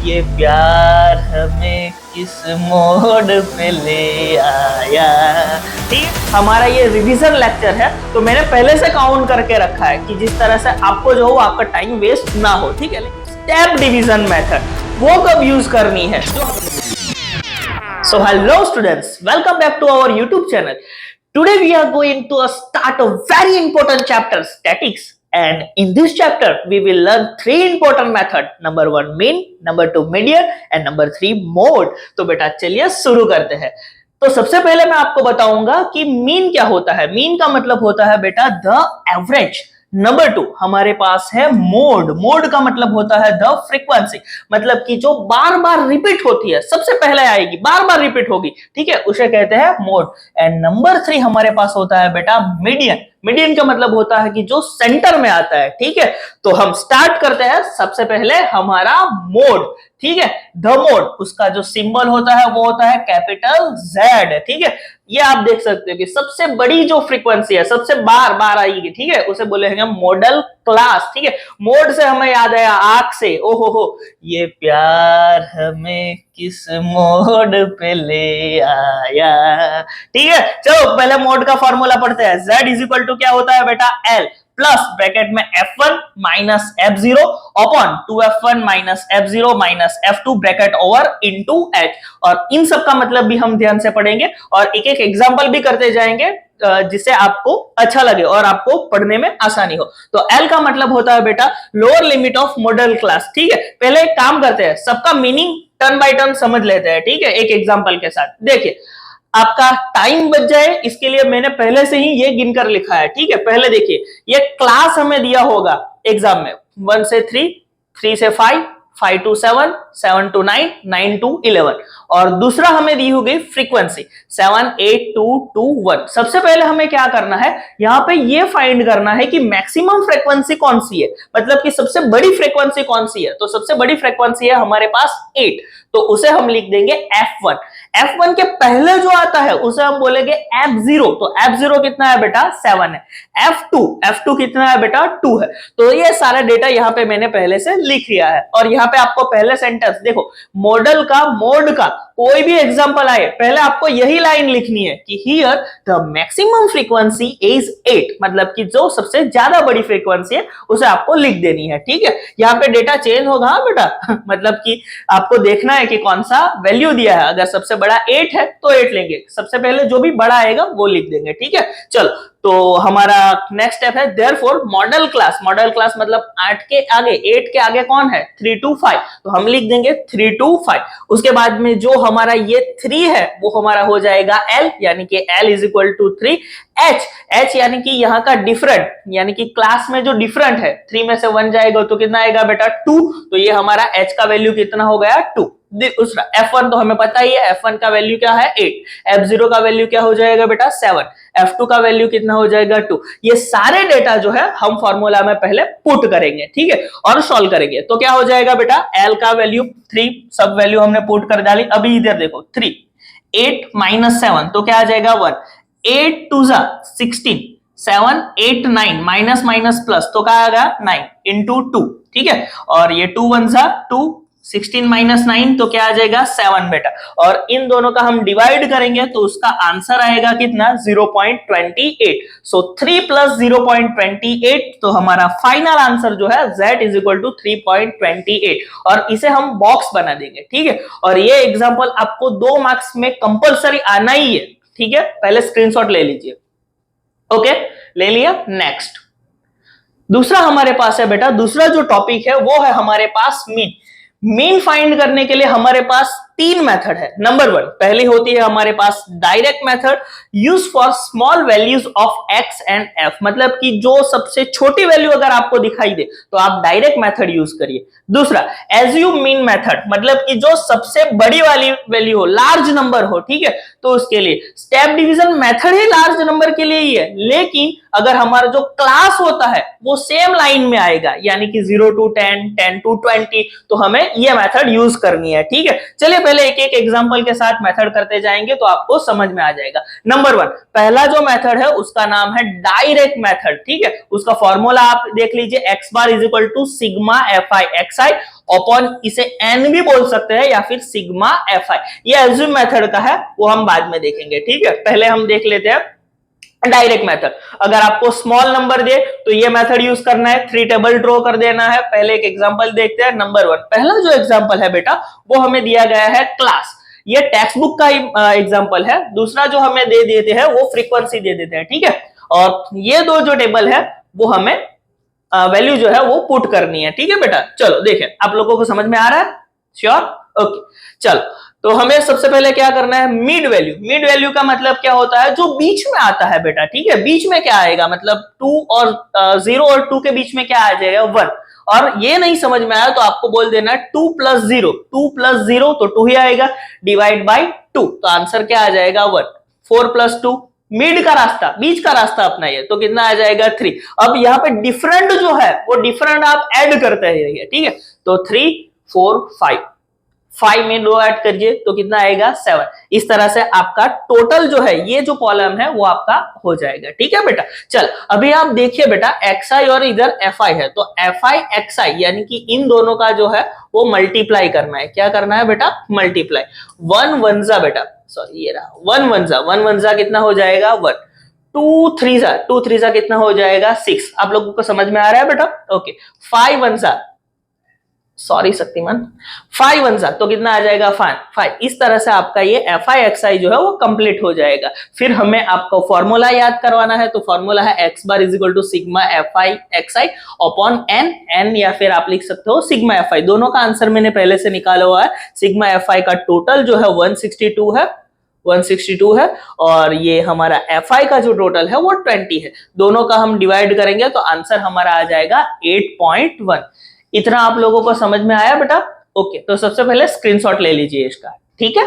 ये प्यार हमें किस मोड़ पे ले आया। ठीक है, हमारा ये रिवीजन लेक्चर है, तो मैंने पहले से काउंट करके रखा है कि जिस तरह से आपको जो हो आपका टाइम वेस्ट ना हो। ठीक है, स्टेप डिवीजन मेथड वो कब यूज करनी है। So hello students, welcome back to our YouTube channel. Today we are going to start a very important chapter, statics. And in this chapter, we will learn three important methods. Number one, mean, number two, median, and number three, mode. तो बेटा चलिए शुरू करते हैं। तो सबसे पहले मैं आपको बताऊंगा कि मीन क्या होता है। मीन का मतलब होता है बेटा द एवरेज। नंबर टू हमारे पास है मोड। मोड का मतलब होता है द फ्रीक्वेंसी, मतलब कि जो बार बार रिपीट होती है, सबसे पहले आएगी, बार बार रिपीट होगी। ठीक है, उसे कहते हैं मोड। एंड नंबर थ्री हमारे पास होता है बेटा मीडियन। मीडियन का मतलब होता है कि जो सेंटर में आता है। ठीक है, तो हम स्टार्ट करते हैं सबसे पहले हमारा मोड। ठीक है, द मोड, उसका जो सिंबल होता है वो होता है कैपिटल Z। ठीक है, ये आप देख सकते हो कि सबसे बड़ी जो फ्रीक्वेंसी है, सबसे बार बार आएगी। ठीक है, उसे बोलेंगे मॉडल क्लास। ठीक है, मोड से हमें याद आया आंख से, ओहो हो ये प्यार हमें किस मोड पे ले आया। ठीक है, चलो पहले मोड का फॉर्मूला पढ़ते हैं। Z इज इक्वल टू क्या होता है बेटा L प्लस ब्रैकेट में F1 minus F0 upon 2F1 minus F0 minus F2 bracket over into H। और इन सब का मतलब भी हम ध्यान से पढ़ेंगे और एक एक एग्जांपल भी करते जाएंगे जिससे आपको अच्छा लगे और आपको पढ़ने में आसानी हो। तो L का मतलब होता है बेटा lower limit of model class. ठीक है, पहले एक काम करते हैं, सबका मीनिंग टर्न बाय टर्न समझ लेते हैं। ठीक है, एक एग्जांपल के साथ देखिए, आपका टाइम बच जाए इसके लिए मैंने पहले से ही ये गिनकर लिखा है। ठीक है, पहले देखिए ये क्लास हमें दिया होगा एग्जाम में 1 से 3, 3 से 5, 5 to 7, 7 to 9, 9 to 11। और दूसरा हमें दी होगी फ्रीक्वेंसी 7, 8, 2, 2, 1। सबसे पहले हमें क्या करना है, यहाँ पे ये फाइंड करना है कि मैक्सिमम फ्रीक्वेंसी कौन सी है, मतलब कि सबसे बड़ी फ्रीक्वेंसी कौन सी है। तो सबसे बड़ी फ्रीक्वेंसी है हमारे पास 8, तो उसे हम लिख देंगे F1। F1 के पहले जो आता है उसे हम बोलेंगे F0। तो F0 कितना है बेटा 7 है। F2 कितना है बेटा 2 है। तो ये सारा डेटा यहाँ पे मैंने पहले से लिख लिया है। और यहाँ पे आपको पहले सेंटेंस देखो, मॉडल का मोड का कोई भी एग्जांपल आए पहले आपको यही लाइन लिखनी है कि here the maximum frequency is 8, मतलब कि जो सबसे ज्यादा बड़ी फ्रीक्वेंसी है उसे आपको लिख देनी है। ठीक है, यहाँ पे डेटा चेंज होगा हाँ बेटा मतलब कि आपको देखना है कि कौन सा वैल्यू दिया है। अगर सबसे बड़ा 8 है तो 8 लेंगे, सबसे पहले जो भी बड़ा आएगा वो लिख देंगे। ठीक है, चलो तो हमारा नेक्स्ट स्टेप है therefore model class. Model class मतलब 8 के आगे, 8 के आगे कौन है 3 to 5, तो हम लिख देंगे 3 to 5। उसके बाद में जो हमारा ये 3 है वो हमारा हो जाएगा L, यानी कि L is equal to 3। H यानी कि यहाँ का डिफरेंट, यानी कि क्लास में जो डिफरेंट है 3 में से 1 जाएगा तो कितना आएगा बेटा 2, तो ये हमारा H का वैल्यू कितना हो गया 2। दूसरा F1 तो हमें पता ही है, F1 का वैल्यू क्या है 8, F0 का वैल्यू क्या हो जाएगा बेटा 7, F2 का वैल्यू कितना हो जाएगा 2। ये सारे डेटा जो है हम फॉर्मूला में पहले पुट करेंगे। ठीक है, और सॉल्व करेंगे तो क्या हो जाएगा बेटा L का वैल्यू 3, सब वैल्यू हमने पुट कर डाली। अभी इधर देखो 3, 8 माइनस 7 तो क्या आ जाएगा 1, 8 2 16, 7 8 9 माइनस माइनस प्लस तो क्या आएगा 9 इंटू 2। ठीक है, और ये 2 1 2, 16 माइनस 9 तो क्या आ जाएगा 7 बेटा। और इन दोनों का हम डिवाइड करेंगे तो उसका आंसर आएगा कितना 0.28। सो 3 प्लस 0.28, तो हमारा फाइनल आंसर जो है Z इज इक्वल टू 3.28। और इसे हम बॉक्स बना देंगे। ठीक है, और ये एग्जांपल आपको 2 मार्क्स में कंपलसरी आना ही है। ठीक है, पहले स्क्रीनशॉट ले लीजिए। ओके, ले लिया। नेक्स्ट दूसरा हमारे पास है बेटा, दूसरा जो टॉपिक है वो है हमारे पास मीन। मीन फाइंड करने के लिए हमारे पास 3 मेथड है। नंबर 1 पहली होती है हमारे पास direct method use for small values of x and f, मतलब कि जो सबसे छोटी वैल्यू अगर आपको दिखाई दे तो आप डायरेक्ट मेथड यूज करिए। दूसरा एज्यूम मीन मेथड, मतलब कि जो सबसे बड़ी वाली वैल्यू हो, लार्ज नंबर हो। ठीक है, तो उसके लिए स्टेप डिवीजन मेथड ही लार्ज नंबर के लिए ही है, लेकिन अगर हमारा जो क्लास होता है वो सेम लाइन में आएगा, यानी कि 0 to 10, 10 to 20, तो हमें ये मेथड यूज करनी है। ठीक है, चलिए पहले एक एक एग्जांपल के साथ मेथड करते जाएंगे तो आपको समझ में आ जाएगा। नंबर 1, पहला जो मेथड है उसका नाम है डायरेक्ट मेथड, ठीक है। उसका फॉर्मूला आप देख लीजिए, x bar is equal to sigma F I X I upon, इसे n भी बोल सकते हैं या फिर सिग्मा एफ आई। ये एज्यूम मेथड का है, वो हम बाद में देखेंगे, ठीक है। पहले हम देख लेते हैं डायरेक्ट मेथड। अगर आपको स्मॉल नंबर दे तो ये मेथड यूज करना है, 3 टेबल ड्रॉ कर देना है। पहले एक एग्जांपल देखते हैं। नंबर 1, पहला जो एग्जांपल है बेटा वो हमें दिया गया है क्लास, ये टेक्स्ट बुक का एग्जांपल है। दूसरा जो हमें दे देते हैं वो फ्रीक्वेंसी दे देते हैं, ठीक है। और ये दो जो टेबल है वो हमें वैल्यू जो है वो पुट करनी है, ठीक है बेटा। चलो देखें, आप लोगों को समझ में आ रहा है? श्योर? ओके, चलो। तो हमें सबसे पहले क्या करना है, मिड वैल्यू। मिड वैल्यू का मतलब क्या होता है, जो बीच में आता है बेटा, ठीक है। बीच में क्या आएगा, मतलब 2 और 0 और 2 के बीच में क्या आ जाएगा, 1। और ये नहीं समझ में आया तो आपको बोल देना 2 प्लस 0, 2 प्लस 0 तो 2 ही आएगा, डिवाइड बाई 2, तो आंसर क्या आ जाएगा 1। 4 प्लस 2, मिड का रास्ता, बीच का रास्ता अपना ये, तो कितना आ जाएगा 3। अब यहाँ पे डिफरेंट जो है वो डिफरेंट आप ऐड करते रहिए, ठीक है। तो 3 4 5 में 2 ऐड करिए तो कितना आएगा 7। इस तरह से आपका टोटल जो है ये जो कॉलम है वो आपका हो जाएगा, ठीक है बेटा। चल अभी आप देखिए बेटा, xi और इधर fi है, तो fi xi यानी कि इन दोनों का जो है वो मल्टीप्लाई करना है। क्या करना है बेटा, मल्टीप्लाई। 1 1 जा बेटा, सॉरी ये रहा 1 1 जा कितना हो जाएगा 1। 2 3 जा कितना हो जाएगा 6। आप लोगों को समझ में आ रहा है बेटा? ओके। 5 1 जा, सॉरी शक्तिमान, 5 1 जा तो कितना आ जाएगा 5। इस तरह से आपका ये fi xi जो है वो कंप्लीट हो जाएगा। फिर हमें आपको फॉर्मूला याद करवाना है, तो फॉर्मूला है x bar is equal to sigma fi xi upon n या फिर आप लिख सकते हो सिग्मा fi। दोनों का आंसर मैंने पहले से निकाला हुआ है। सिग्मा fi का टोटल जो है 162 है और ये हमारा fi का जो टोटल है वो 20 है। दोनों का हम डिवाइड करेंगे तो आंसर हमारा आ जाएगा 8.1। इतना आप लोगों को समझ में आया बेटा? ओके, तो सबसे पहले स्क्रीनशॉट ले लीजिए इसका, ठीक है।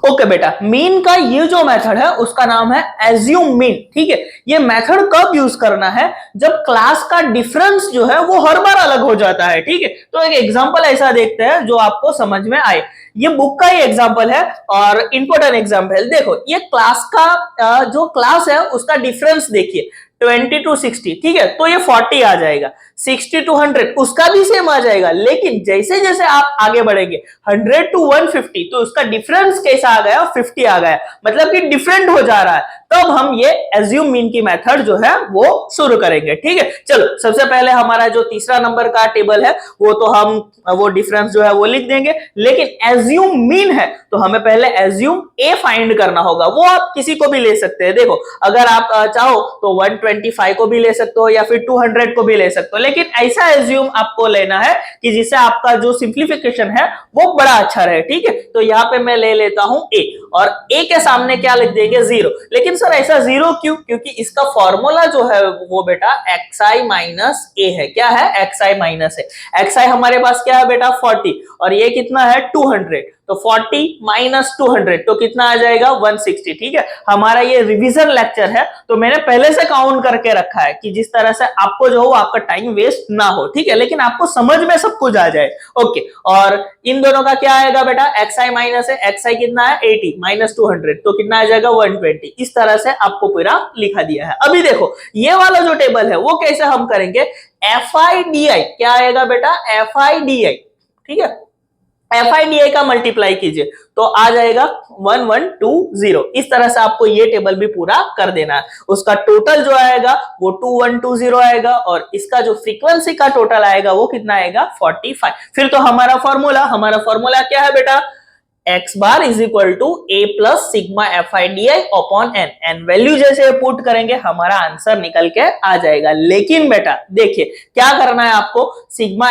ओके बेटा, मीन का ये जो मेथड है उसका नाम है एज्यूम मीन, ठीक है। ये मेथड कब यूज करना है, जब क्लास का डिफरेंस जो है वो हर बार अलग हो जाता है, ठीक है। तो एक एग्जांपल ऐसा देखते हैं जो आपको समझ में आए। ये बुक का ही एग्जांपल है और इंपॉर्टेंट एग्जांपल। देखो, ये क्लास का जो क्लास है उसका डिफरेंस देखिए, 20 to 60, ठीक है। तो ये 40 आ जाएगा। 60 to 100 उसका भी सेम आ जाएगा, लेकिन जैसे जैसे आप आगे बढ़ेंगे 100 to 150 तो उसका डिफरेंस कैसा आ गया, 50 आ गया, मतलब कि डिफरेंट हो जा रहा है। तब हम ये एज्यूम मीन की मेथड जो है वो शुरू करेंगे, ठीक है। चलो सबसे पहले हमारा जो तीसरा नंबर का टेबल है वो तो हम वो डिफरेंस जो है वो लिख देंगे, लेकिन एज्यूम मीन है तो हमें पहले एज्यूम ए फाइंड करना होगा। वो आप किसी को भी ले सकते हैं। देखो, अगर आप चाहो तो 125 को भी ले सकते हो या फिर 200 को भी ले सकते हो, लेकिन ऐसा एज्यूम आपको लेना है कि जिससे आपका जो सिंप्लीफिकेशन है वो बड़ा अच्छा रहे, ठीक है। तो यहाँ पे मैं ले लेता हूं ए, और ए के सामने क्या लिख देंगे 0। लेकिन सर ऐसा 0 क्यों? क्योंकि इसका फॉर्मूला जो है वो बेटा xi माइनस ए है। क्या है? xi माइनस ए। xi हमारे पास क्या है बेटा 40 और ये कितना है 200, तो 40 माइनस 200 तो कितना आ जाएगा 160, ठीक है। हमारा ये रिवीजन लेक्चर है तो मैंने पहले से काउंट करके रखा है कि जिस तरह से आपको जो हो आपका टाइम वेस्ट ना हो, ठीक है, लेकिन आपको समझ में सब कुछ आ जाए। ओके, और इन दोनों का क्या आएगा बेटा, xi माइनस है, xi कितना है 80 माइनस 200 तो कितना आ जाएगा 120। इस तरह से आपको पूरा लिखा दिया है। अभी देखो ये वाला जो टेबल है वो कैसे हम करेंगे, FIDI क्या आएगा बेटा, FIDI, ठीक है। FIDI का मल्टीप्लाई कीजिए तो आ जाएगा 1120। इस तरह से आपको ये टेबल भी पूरा कर देना है। उसका टोटल जो आएगा वो 2120 आएगा और इसका जो फ्रीक्वेंसी का टोटल आएगा वो कितना आएगा 45। फिर तो हमारा फॉर्मूला क्या है बेटा, x bar is equal to a plus sigma FIDI upon n। N value जैसे पुट करेंगे हमारा आंसर निकल के आ जाएगा। लेकिन बेटा देखिए क्या करना है आपको, सिग्मा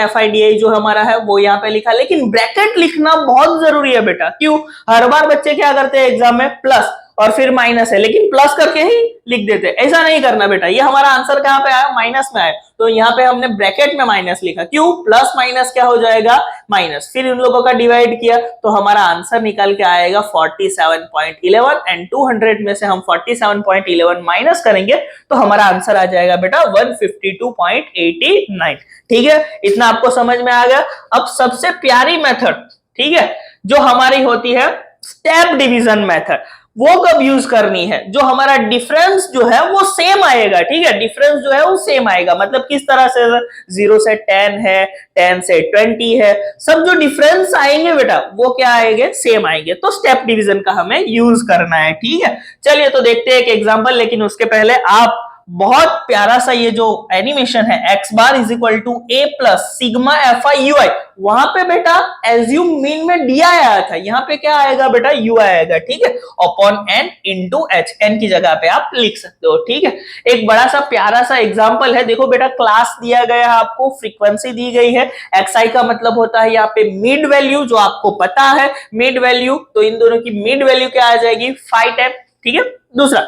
FIDI जो हमारा है वो यहाँ पे लिखा, लेकिन ब्रैकेट लिखना बहुत जरूरी है बेटा। क्यों? हर बार बच्चे क्या करते हैं एग्जाम में प्लस और फिर माइनस है, लेकिन प्लस करके ही लिख देते, ऐसा नहीं करना बेटा। ये हमारा आंसर कहां पे आया, माइनस में आया, तो यहाँ पे हमने ब्रैकेट में माइनस लिखा, क्यों, प्लस माइनस क्या हो जाएगा, माइनस, फिर इन लोगों का डिवाइड किया तो हमारा आंसर निकल के आएगा 47.11 एंड 200 में से हम 47.11 माइनस करेंगे तो हमारा आंसर आ जाएगा बेटा 152.89। ठीक है, इतना आपको समझ में आ गया। अब सबसे प्यारी मेथड, ठीक है, जो हमारी होती है स्टेप डिवीजन मेथड, वो कब यूज करनी है, जो हमारा डिफरेंस जो है वो सेम आएगा। ठीक है, डिफरेंस जो है वो सेम आएगा, मतलब किस तरह से, 0 से 10 है, 10 से 20 है, सब जो डिफरेंस आएंगे बेटा वो क्या आएंगे, सेम आएंगे, तो स्टेप डिवीजन का हमें यूज करना है। ठीक है, चलिए तो देखते हैं एक एग्जांपल, लेकिन उसके पहले आप बहुत प्यारा सा ये जो एनिमेशन है x bar is equal to a plus sigma F I U I, वहां पे बेटा एज्यूम मीन में डी आया था, यहाँ पे क्या आएगा बेटा, u आएगा। ठीक है, upon n into H, N की जगह पे आप लिख सकते हो। ठीक है, एक बड़ा सा प्यारा सा एग्जांपल है, देखो बेटा क्लास दिया गया है आपको, फ्रीक्वेंसी दी गई है, xi का मतलब होता है यहाँ पे मिड वैल्यू, जो आपको पता है मिड वैल्यू, तो इन दोनों की मिड वैल्यू क्या आ जाएगी, 510। ठीक है, दूसरा,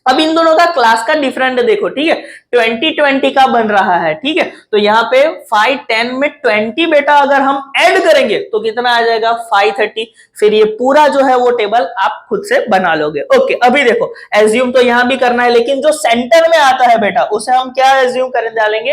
अब इन दोनों का क्लास का डिफरेंट देखो, ठीक है, 2020 का बन रहा है। ठीक है, तो यहाँ पे 510 में 20 बेटा अगर हम ऐड करेंगे तो कितना आ जाएगा, 530। फिर ये पूरा जो है वो टेबल आप खुद से बना लोगे। ओके, अभी देखो एज्यूम तो यहाँ भी करना है, लेकिन जो सेंटर में आता है बेटा उसे हम क्या एज्यूम करने डालेंगे,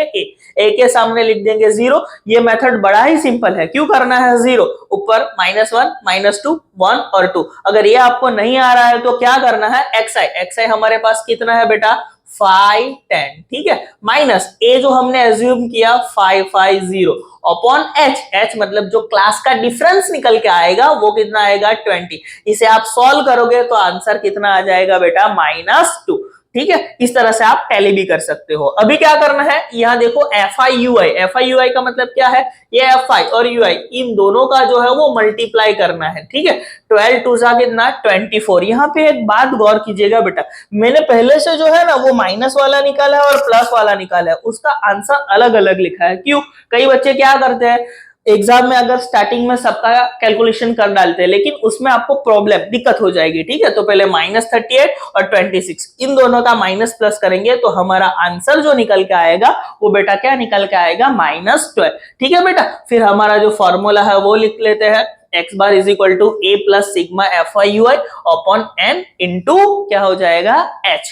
ए के सामने लिख देंगे 0। ये मेथड बड़ा ही सिंपल है, क्यों करना है 0, ऊपर -1 -2 1 और 2। अगर ये आपको नहीं आ रहा है तो क्या करना है, xi हमारे पास कितना है बेटा, 510। ठीक है, माइनस ए जो हमने एज्यूम किया 550 अपॉन h मतलब जो क्लास का डिफरेंस निकल के आएगा वो कितना आएगा, 20। इसे आप सॉल्व करोगे तो आंसर कितना आ जाएगा बेटा, -2। ठीक है, इस तरह से आप टैली भी कर सकते हो। अभी क्या करना है, यहाँ देखो FI का मतलब क्या है, ये FI और UI इन दोनों का जो है वो मल्टीप्लाई करना है। ठीक है, 12 2 सा कितना, 24। यहाँ पे एक बात गौर कीजिएगा बेटा, मैंने पहले से जो है ना वो माइनस वाला निकाला है और प्लस वाला निकाला है, उसका आंसर अलग अलग लिखा है। क्यों, कई बच्चे क्या करते हैं, एग्जाम में अगर स्टार्टिंग में सबका कैलकुलेशन कर डालते हैं, लेकिन उसमें आपको प्रॉब्लम दिक्कत हो जाएगी। ठीक है, तो पहले -38 और 26 इन दोनों का माइनस प्लस करेंगे तो हमारा आंसर जो निकल के आएगा वो बेटा क्या निकल के आएगा, -12। ठीक है बेटा, फिर हमारा जो फॉर्मूला है वो लिख लेते हैं, x bar is equal to a plus sigma F I U I upon n into क्या हो जाएगा, h।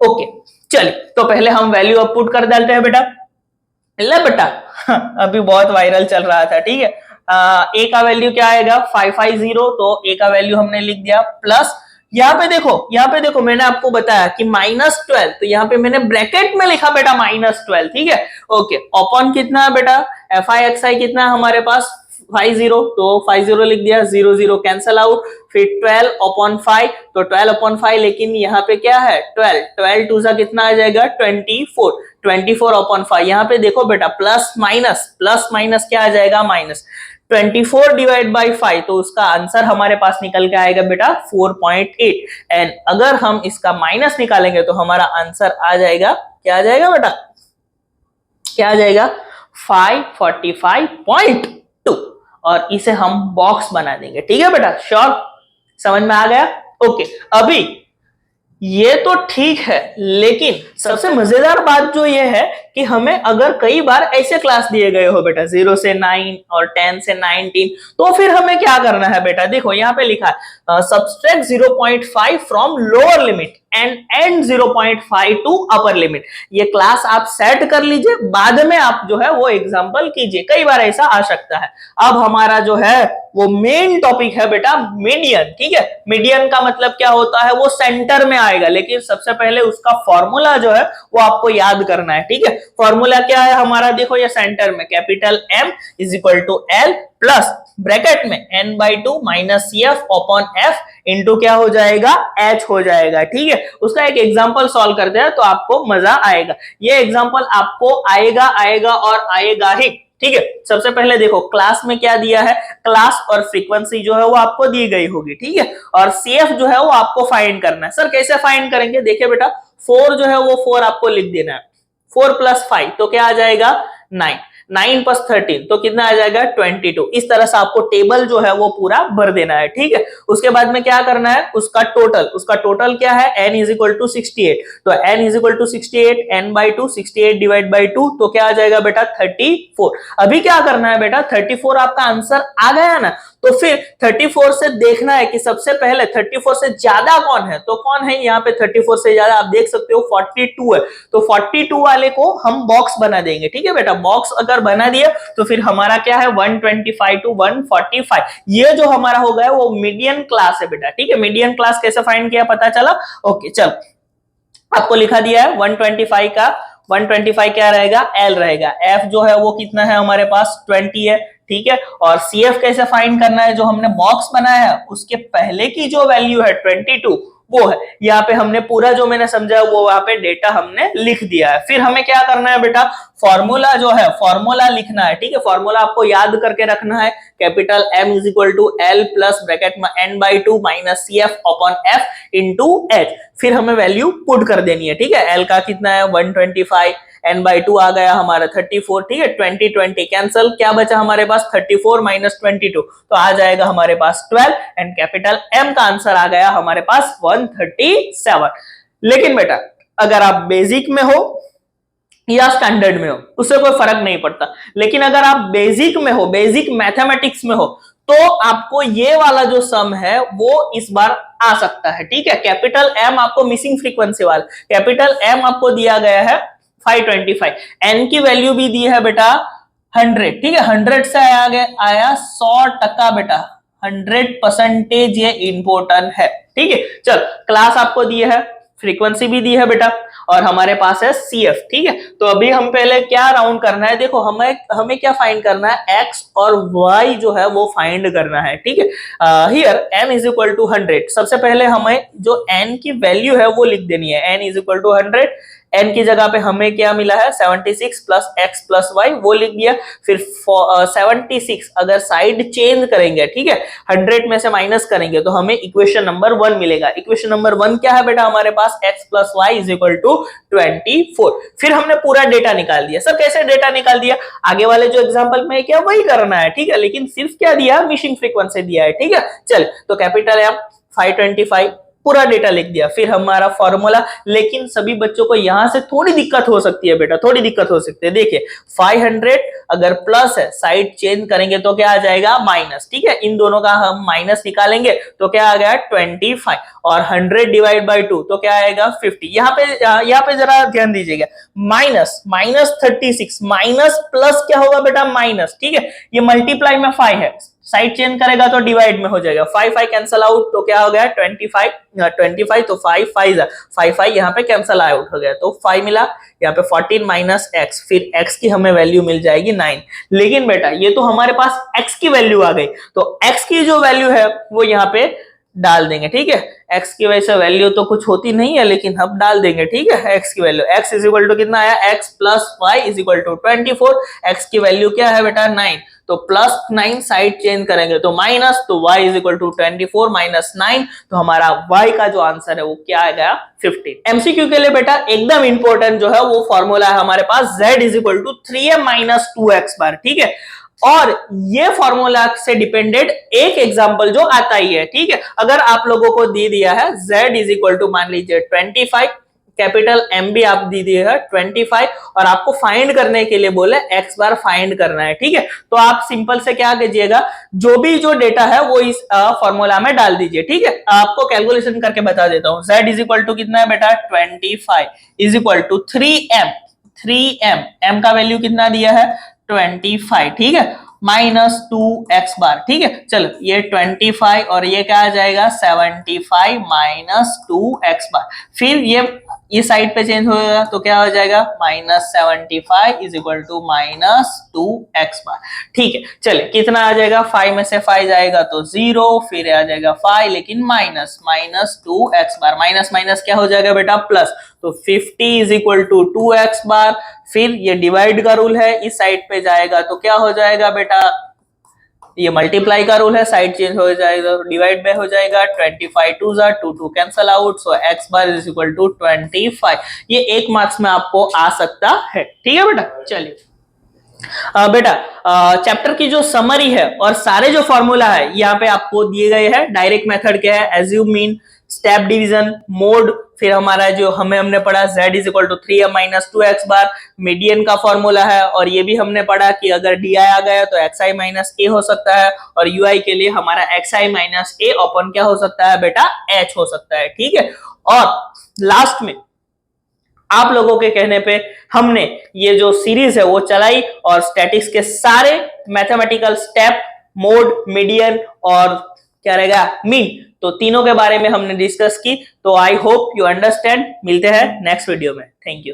ओके, चलिए तो पहले हम वैल्यू अप पुट कर डालते हैं बेटा, ले बेटा अभी बहुत वायरल चल रहा था। ठीक है, ए का वैल्यू क्या आएगा, 550, तो ए का वैल्यू हमने लिख दिया, प्लस यहाँ पे देखो मैंने आपको बताया कि -12, तो यहाँ पे मैंने ब्रैकेट में लिखा बेटा -12। ठीक है, ओके, अपॉन कितना है बेटा, FI कितना है हमारे पास, 50, तो 50 लिख दिया, 0 0 कैंसल आउट, फिर 12 अपॉन 5, तो 12 अपॉन 5, लेकिन यहाँ पे क्या है, 12 2 सा कितना आ जाएगा, 24 अपॉन 5। यहाँ पे देखो बेटा प्लस माइनस क्या आ जाएगा, -24 डिवाइड बाई 5, तो उसका आंसर हमारे पास निकल के आएगा बेटा 4.8। एंड अगर हम इसका माइनस निकालेंगे तो हमारा आंसर आ जाएगा, क्या आ जाएगा बेटा, क्या आ जाएगा, 545.2, और इसे हम बॉक्स बना देंगे। ठीक है बेटा, श्योर, समझ में आ गया। ओके, अभी ये तो ठीक है, लेकिन सबसे मजेदार बात जो ये है कि हमें अगर कई बार ऐसे क्लास दिए गए हो बेटा 0 से 9 और 10 से 19, तो फिर हमें क्या करना है बेटा, देखो यहाँ पे लिखा है subtract 0.5 from lower limit and 0.5 to upper limit. ये क्लास आप सेट कर लीजिए, बाद में आप जो है वो एग्जांपल कीजिए, कई बार ऐसा आ सकता है। अब हमारा जो है वो मेन टॉपिक है बेटा मीडियन। ठीक है, मीडियन का मतलब क्या होता है, वो सेंटर में आएगा, लेकिन सबसे पहले उसका फॉर्मूला जो है वो आपको याद करना है। ठीक है, फॉर्मूला क्या है हमारा, देखो ये सेंटर में capital M is equal to L plus bracket में n/2 minus CF upon F into क्या हो जाएगा, H हो जाएगा। ठीक है, उसका एक एग्जांपल सॉल्व करते हैं तो आपको मजा आएगा। ये एग्जांपल आपको आएगा और आएगा ही। ठीक है, सबसे पहले देखो क्लास में क्या दिया है, क्लास और फ्रीक्वेंसी जो है वो आपको दी गई होगी। ठीक है, और CF जो है वो आपको फाइंड करना है। सर कैसे फाइंड करेंगे, देखिए बेटा 4 जो है वो 4 आपको लिख देना है, 4 + 5 तो क्या आ जाएगा, 9। 9 प्लस 13 तो कितना आ जाएगा 22। इस तरह से आपको टेबल जो है वो पूरा भर देना है, ठीक है। उसके बाद में क्या करना है, उसका टोटल क्या है, n इज इक्वल टू 68, तो n is equal to 68, n by 2, 68 divide by 2, तो क्या आ जाएगा बेटा 34। अभी क्या करना है बेटा, 34 आपका आंसर आ गया ना, तो फिर 34 से देखना है कि सबसे पहले 34 से ज्यादा कौन है, तो कौन है यहाँ पे 34 से ज्यादा, आप देख सकते हो 42 है, तो 42 वाले को हम बॉक्स बना देंगे, ठीक है बेटा। बॉक्स अगर बना दिया तो फिर हमारा क्या है 125 टू 145, ये जो हमारा हो गया वो मीडियन क्लास है बेटा, ठीक है। मीडियन क्लास कैसे फाइंड किया पता चला, ओके चल आपको लिखा दिया है 125 का 125 क्या रहेगा, एल रहेगा, एफ जो है वो कितना है हमारे पास 20 है, ठीक है। और सी एफ कैसे फाइंड करना है, जो हमने बॉक्स बनाया है उसके पहले की जो वैल्यू है 22 वो है, यहाँ पे हमने पूरा जो मैंने समझा वो वहां पे डेटा हमने लिख दिया है। फिर हमें क्या करना है बेटा, फॉर्मूला जो है फॉर्मूला लिखना है, ठीक है। फॉर्मूला आपको याद करके रखना है, capital M is equal to L plus bracket में n by 2 minus C F upon F into H. फिर हमें वैल्यू पुट कर देनी है, ठीक है। L का कितना है 125, n बाई 2 आ गया हमारा 34, ठीक है। 20 कैंसल, क्या बचा हमारे पास 34 माइनस 22, तो आ जाएगा हमारे पास 12 एंड कैपिटल M का आंसर आ गया हमारे पास 137। लेकिन बेटा अगर आप बेसिक में हो या स्टैंडर्ड में हो उससे कोई फर्क नहीं पड़ता, लेकिन अगर आप बेसिक में हो, बेसिक मैथमेटिक्स में हो, तो आपको ये वाला जो सम है वो इस बार आ सकता है, ठीक है। कैपिटल M आपको मिसिंग फ्रीक्वेंसी वाला, कैपिटल M आपको दिया गया है 525, n की वैल्यू भी दी है बेटा 100, ठीक है। 100 से आया 100% बेटा, 100% ये इंपॉर्टेंट है, ठीक है। चल क्लास आपको दी है, फ्रीक्वेंसी भी दी है बेटा, और हमारे पास है CF, ठीक है। तो अभी हम पहले क्या राउंड करना है, देखो हमें क्या फाइंड करना है, x और y जो है वो फाइंड करना है, ठीक है। Here n is equal to 100, सबसे पहले हमें जो n की वैल्यू है वो लिख देनी है, n is equal to 100, n की जगह पे हमें क्या मिला है 76 प्लस x प्लस y, वो लिख दिया। फिर 76 अगर साइड चेंज करेंगे, ठीक है, 100 में से माइनस करेंगे तो हमें इक्वेशन नंबर 1 मिलेगा। इक्वेशन नंबर 1 क्या है बेटा हमारे पास, x plus y is equal to 24। फिर हमने पूरा डेटा निकाल दिया। सर कैसे डेटा निकाल दिया, आगे वाले जो एग्जांपल में क्या वही करना है, ठीक है, लेकिन सिर्फ क्या दिया, मिसिंग फ्रीक्वेंसी दिया है, ठीक है। चल तो कैपिटल M 525 पूरा डेटा लिख दिया। फिर हमारा फॉर्मूला, लेकिन सभी बच्चों को यहां से थोड़ी दिक्कत हो सकती है बेटा, थोड़ी दिक्कत हो सकती है। देखिए 500 अगर प्लस है, साइड चेंज करेंगे तो क्या आ जाएगा माइनस, ठीक है। इन दोनों का हम माइनस निकालेंगे तो क्या आ गया 25, और 100 डिवाइड बाई 2 तो क्या आएगा 50। यहाँ पे जरा ध्यान दीजिएगा, माइनस 36 माइनस प्लस क्या होगा बेटा माइनस, ठीक है। ये मल्टीप्लाई में 5 है, साइड चेंज करेगा तो डिवाइड में हो जाएगा, 5 कैंसल आउट तो क्या हो गया 25 तो 5 यहाँ पे कैंसल आउट हो गया तो 5 मिला। यहाँ पे 14 माइनस x, फिर x की हमें वैल्यू मिल जाएगी 9। लेकिन बेटा ये तो हमारे पास x की वैल्यू आ गई, तो x की जो वैल्यू है वो यहाँ पे डाल देंगे, ठीक है। x की वजह से वैल्यू तो कुछ होती नहीं है, लेकिन हम डाल देंगे, ठीक है। x की value, x is equal to कितना आया, x plus y is equal to 24, x की वैल्यू क्या है बेटा 9, तो प्लस 9 साइड चेंज करेंगे तो माइनस, तो y is equal to 24 minus 9, तो हमारा y का जो आंसर है वो क्या आएगा 15। एमसीक्यू के लिए बेटा एकदम इंपॉर्टेंट जो है वो फॉर्मूला है हमारे पास, z is equal to 3m minus 2x bar, ठीक है। और ये फॉर्मूला से डिपेंडेड एक एग्जांपल जो आता ही है, ठीक है। अगर आप लोगों को दे दिया है z इज इक्वल टू मान लीजिए 25, कैपिटल M भी आप दे दिए है 25, और आपको फाइंड करने के लिए बोले x बार फाइंड करना है, ठीक है। तो आप सिंपल से क्या कीजिएगा, जो डेटा है वो इस फॉर्मूला में डाल दीजिए, ठीक है। आपको कैलकुलेशन करके बता देता हूं, z इज इक्वल टू कितना है बेटा 25 is equal to 3m, m का वैल्यू कितना दिया है 25, ठीक है, माइनस 2x बार, ठीक है। चलो ये 25 और ये क्या आ जाएगा 75 माइनस 2x बार, फिर ये साइड पे चेंज होगा तो क्या हो जाएगा minus 75 is equal to minus 2x bar, ठीक है। चलिए कितना आ जाएगा, 5 में से 5 जाएगा तो 0, फिर आ जाएगा 5 लेकिन माइनस 2x बार, माइनस माइनस क्या हो जाएगा बेटा प्लस, तो 50 इज इक्वल टू 2x बार। फिर ये डिवाइड का रूल है, इस साइड पे जाएगा तो क्या हो जाएगा बेटा, ये मल्टीप्लाई का रूल है, साइड चेंज हो जाएगा डिवाइड में हो जाएगा, 25 2 cancel out, so x bar is equal to 25। ये 1 मार्क्स में आपको आ सकता है, ठीक है बेटा। चलिए बेटा चैप्टर की जो समरी है और सारे जो फॉर्मूला है यहाँ पे आपको दिए गए हैं। डायरेक्ट मेथड क्या है, assume mean, step division, mode, फिर हमारा जो हमने पढ़ा z is equal to 3m minus 2x bar, median का फॉर्मूला है। और ये भी हमने पढ़ा कि अगर di आ गया तो xi माइनस a हो सकता है, और ui के लिए हमारा xi माइनस a ओपन क्या हो सकता है बेटा, h हो सकता है। ठीक है, और लास्ट में आप लोगों के कहने पे हमने ये जो सीरीज है वो चलाई और स्टैटिक्स के सारे मैथमेटिकल स्टेप, मोड, मीडियन और क्या रहेगा, मीन, तो तीनों के बारे में हमने डिस्कस की। तो आई होप यू अंडरस्टैंड। मिलते हैं नेक्स्ट वीडियो में। Thank you.